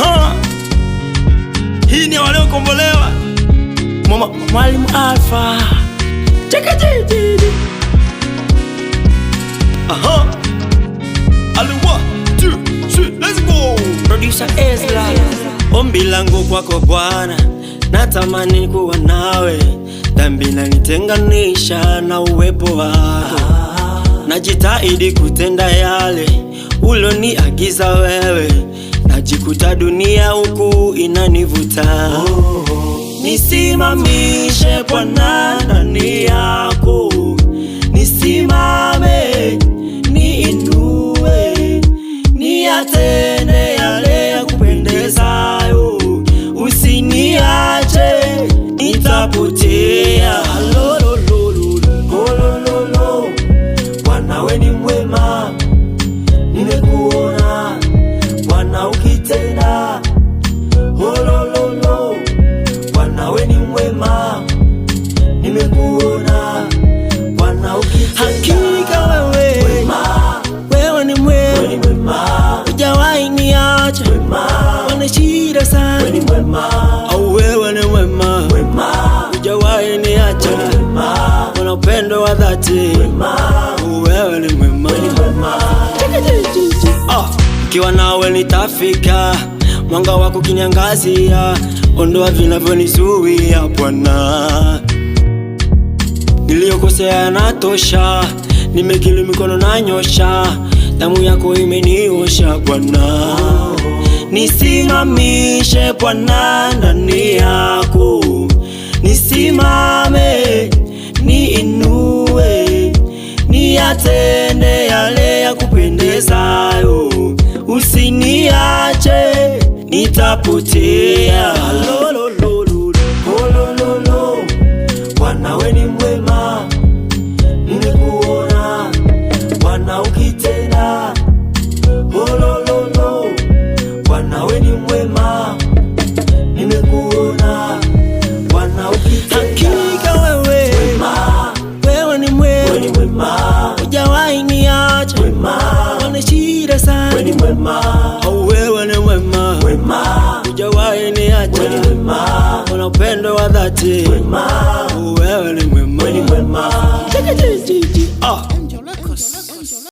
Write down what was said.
Aha, hii ni waliokombolewa. Mwalimu Alpha. Aha, Aliwa 2, 3, let's go. Producer Ezra. Ombi langu kwako Bwana, natamani kuwa nawe, dhambi inanitenganisha na uwepo wako. Najitahidi kutenda yale uloniagiza wewe, najikuta dunia huku inanivuta. Nisimamishe Bwana ndani yako, nisimame, niinue, niyatende yale ya kupendezayo, usiniache nitapotea. Bwana we ni mwema, nimekuona Bwana ukitenda. Bwana we ni mwema, nimekuona Bwana ukitenda. Hakika wewe ni mwema, hujawahi niacha, wana shida sana. Au wewe ni mwema, hujawahi niacha, wana upendo wa dhati. Wewe ni mwema, ukiwa nawe nitafika, mwanga wako kiniangazia, ondoa vinavyonizuia Bwana. Niliyokosea yanatosha, nimekiri mikono na nyosha, damu yako imeniosha Bwana. Nisimamishe Bwana ndani yako, nisimame, niinue, niyatende yale ya kupendezayo, usiniache nitapotea. Bwana we ni mwema, nimekuona Bwana ukitenda. Bwana we ni mwema, nimekuona Bwana ukitenda. Hakika wewe ni mwema, hujawahi niacha, wana shida sana. Au wewe ni mwema, hujawahi niacha, wana upendo wa dhati. Wewe ni mwema.